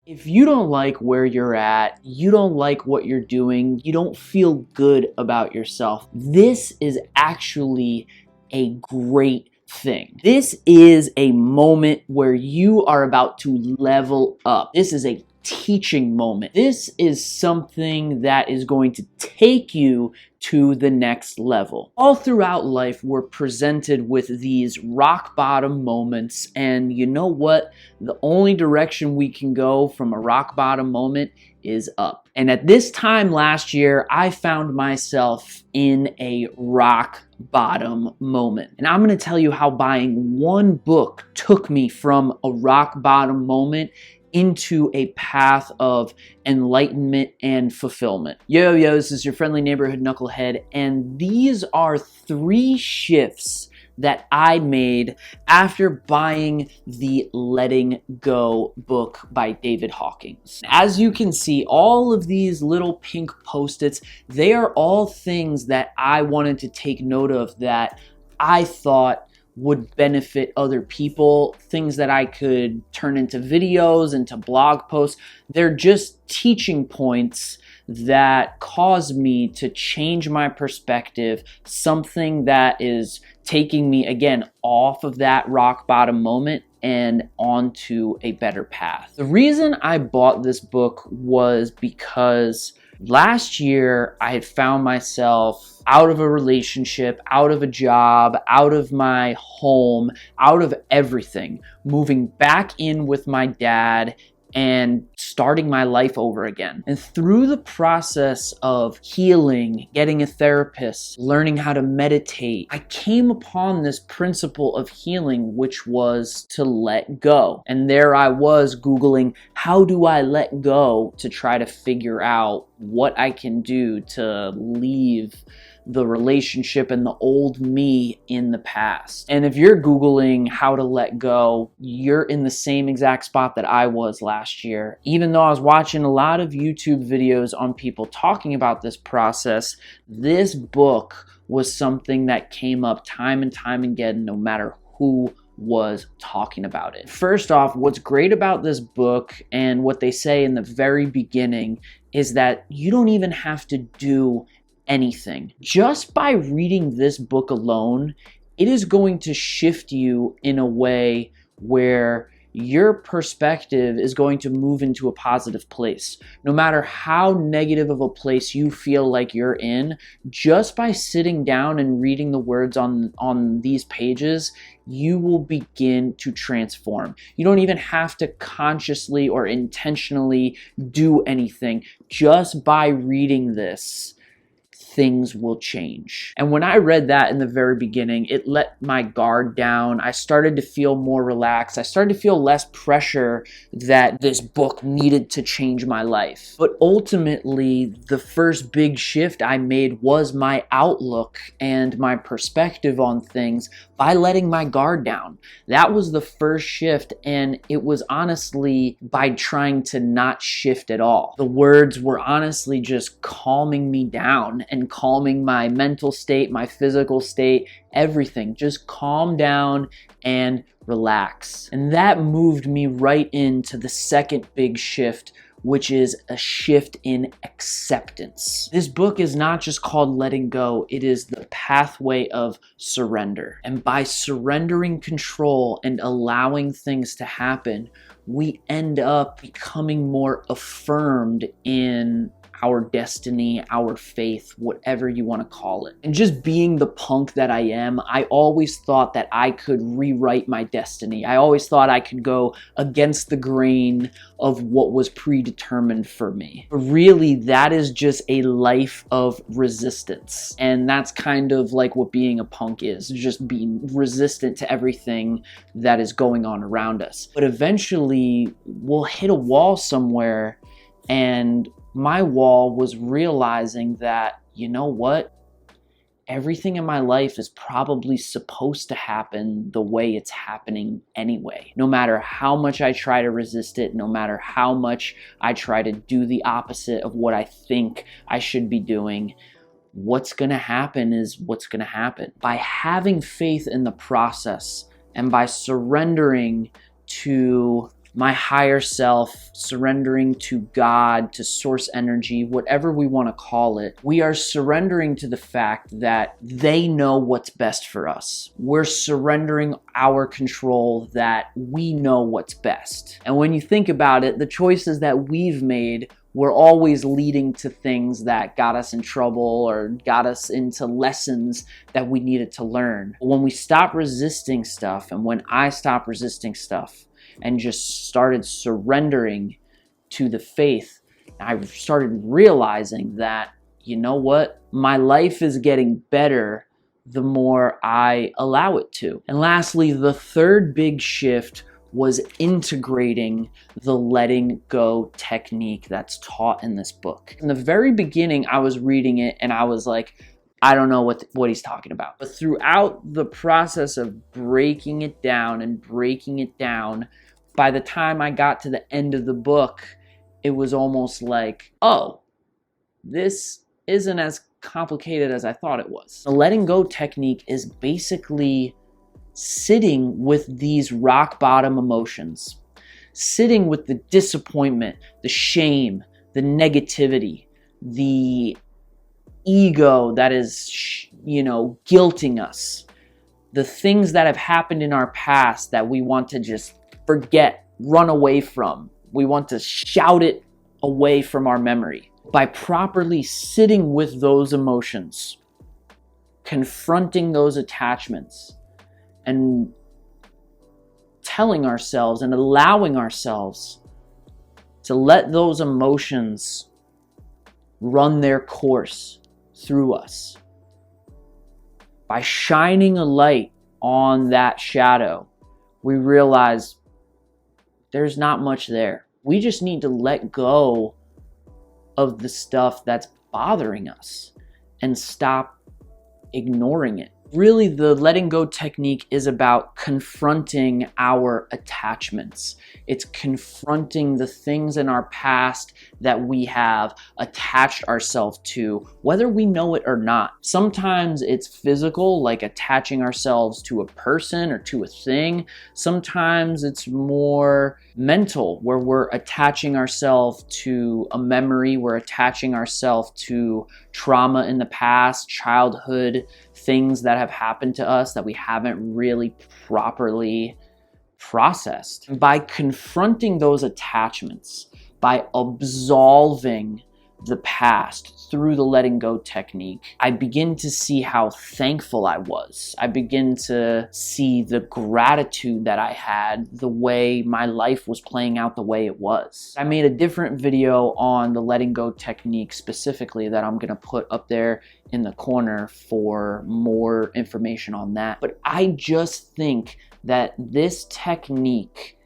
If you don't like where you're at, you don't like what you're doing, you don't feel good about yourself, this is actually a great thing. This is a moment where you are about to level up. This is a teaching moment. This is something that is going to take you to the next level. All throughout life, we're presented with these rock bottom moments, and you know what? The only direction we can go from a rock bottom moment is up. And at this time last year, I found myself in a rock bottom moment. And I'm going to tell you how buying one book took me from a rock bottom moment into a path of enlightenment and fulfillment. Yo, this is your friendly neighborhood knucklehead, and these are 3 shifts that I made after buying the Letting Go book by David Hawkins. As you can see, all of these little pink post-its, they are all things that I wanted to take note of that I thought would benefit other people, things that I could turn into videos, into blog posts. They're just teaching points that cause me to change my perspective, something that is taking me, again, off of that rock bottom moment and onto a better path. The reason I bought this book was because last year I had found myself out of a relationship, out of a job, out of my home, out of everything, moving back in with my dad and starting my life over again. And through the process of healing, getting a therapist, learning how to meditate, I came upon this principle of healing, which was to let go. And there I was Googling, how do I let go, to try to figure out what I can do to leave the relationship and the old me in the past. And if you're Googling how to let go, you're in the same exact spot that I was last year. Even though I was watching a lot of YouTube videos on people talking about this process, this book was something that came up time and time again, no matter who was talking about it. First off, what's great about this book and what they say in the very beginning is that you don't even have to do anything. Just by reading this book alone, it is going to shift you in a way where your perspective is going to move into a positive place. No matter how negative of a place you feel like you're in, just by sitting down and reading the words on these pages, you will begin to transform. You don't even have to consciously or intentionally do anything. Just by reading this, things will change. And when I read that in the very beginning, it let my guard down. I started to feel more relaxed. I started to feel less pressure that this book needed to change my life. But ultimately, the first big shift I made was my outlook and my perspective on things by letting my guard down. That was the first shift, and it was honestly by trying to not shift at all. The words were honestly just calming me down and calming my mental state, my physical state, everything. Just calm down and relax. And that moved me right into the second big shift, which is a shift in acceptance. This book is not just called Letting Go, it is the pathway of surrender. And by surrendering control and allowing things to happen, we end up becoming more affirmed in our destiny, our faith, whatever you want to call it. And just being the punk that I am, I always thought that I could rewrite my destiny. I always thought I could go against the grain of what was predetermined for me. But really, that is just a life of resistance. And that's kind of like what being a punk is, just being resistant to everything that is going on around us. But eventually, we'll hit a wall somewhere, and my wall was realizing that, you know what? Everything in my life is probably supposed to happen the way it's happening anyway. No matter how much I try to resist it, no matter how much I try to do the opposite of what I think I should be doing, what's going to happen is what's going to happen. By having faith in the process and by surrendering to my higher self, surrendering to God, to source energy, whatever we want to call it, we are surrendering to the fact that they know what's best for us. We're surrendering our control that we know what's best. And when you think about it, the choices that we've made were always leading to things that got us in trouble or got us into lessons that we needed to learn. When we stop resisting stuff, and when I stopped resisting stuff, and just started surrendering to the faith, I started realizing that, you know what? My life is getting better the more I allow it to. And lastly, the third big shift was integrating the letting go technique that's taught in this book. In the very beginning, I was reading it and I was like, I don't know what he's talking about. But throughout the process of breaking it down and breaking it down, by the time I got to the end of the book, it was almost like, oh, this isn't as complicated as I thought it was. The letting go technique is basically sitting with these rock bottom emotions, sitting with the disappointment, the shame, the negativity, the ego that is, guilting us, the things that have happened in our past that we want to just forget, run away from. We want to shout it away from our memory. By properly sitting with those emotions, confronting those attachments, and telling ourselves and allowing ourselves to let those emotions run their course through us. By shining a light on that shadow, we realize there's not much there. We just need to let go of the stuff that's bothering us and stop ignoring it. Really, the letting go technique is about confronting our attachments. It's confronting the things in our past that we have attached ourselves to, whether we know it or not. Sometimes it's physical, like attaching ourselves to a person or to a thing. Sometimes it's more mental, where we're attaching ourselves to a memory, we're attaching ourselves to trauma in the past, childhood things that have happened to us that we haven't really properly processed. By confronting those attachments, by absolving the past through the letting go technique, I begin to see how thankful I was. I begin to see the gratitude that I had, the way my life was playing out the way it was. I made a different video on the letting go technique specifically that I'm gonna put up there in the corner for more information on that. But I just think that this technique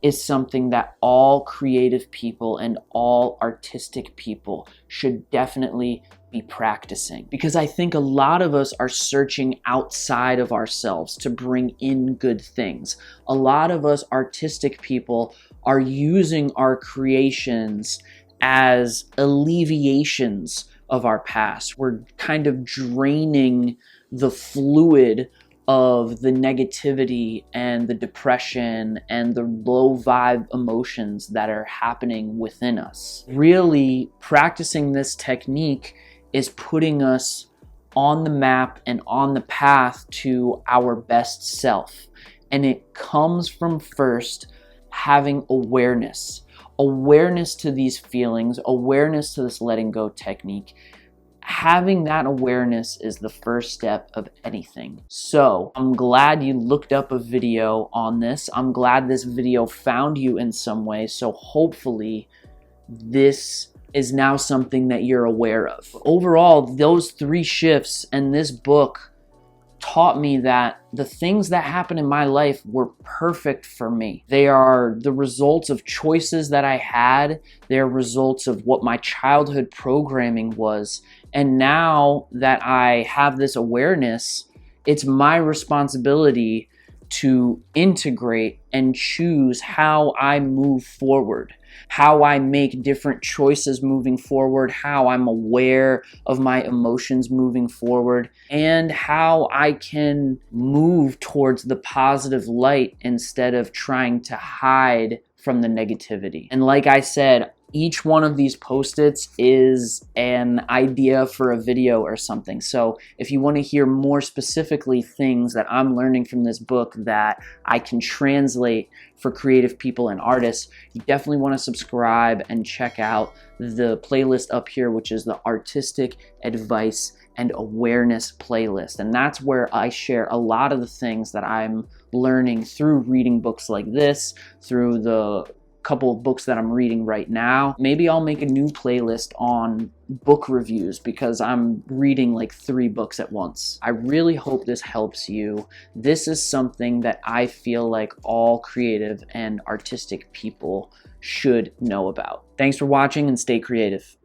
is something that all creative people and all artistic people should definitely be practicing. Because I think a lot of us are searching outside of ourselves to bring in good things. A lot of us artistic people are using our creations as alleviations of our past. We're kind of draining the fluid of the negativity and the depression and the low vibe emotions that are happening within us. Really, practicing this technique is putting us on the map and on the path to our best self. And it comes from first having awareness to these feelings, awareness to this letting go technique. Having that awareness is the first step of anything. So I'm glad you looked up a video on this. I'm glad this video found you in some way. So hopefully this is now something that you're aware of. Overall, those 3 shifts and this book taught me that the things that happened in my life were perfect for me. They are the results of choices that I had. They're results of what my childhood programming was. And now that I have this awareness, it's my responsibility to integrate and choose how I move forward, how I make different choices moving forward, how I'm aware of my emotions moving forward, and how I can move towards the positive light instead of trying to hide from the negativity. And like I said, each one of these post-its is an idea for a video or something. So if you want to hear more specifically things that I'm learning from this book that I can translate for creative people and artists, you definitely want to subscribe and check out the playlist up here, which is the Artistic Advice and Awareness playlist. And that's where I share a lot of the things that I'm learning through reading books like this, through the couple of books that I'm reading right now. Maybe I'll make a new playlist on book reviews because I'm reading like 3 books at once. I really hope this helps you. This is something that I feel like all creative and artistic people should know about. Thanks for watching and stay creative.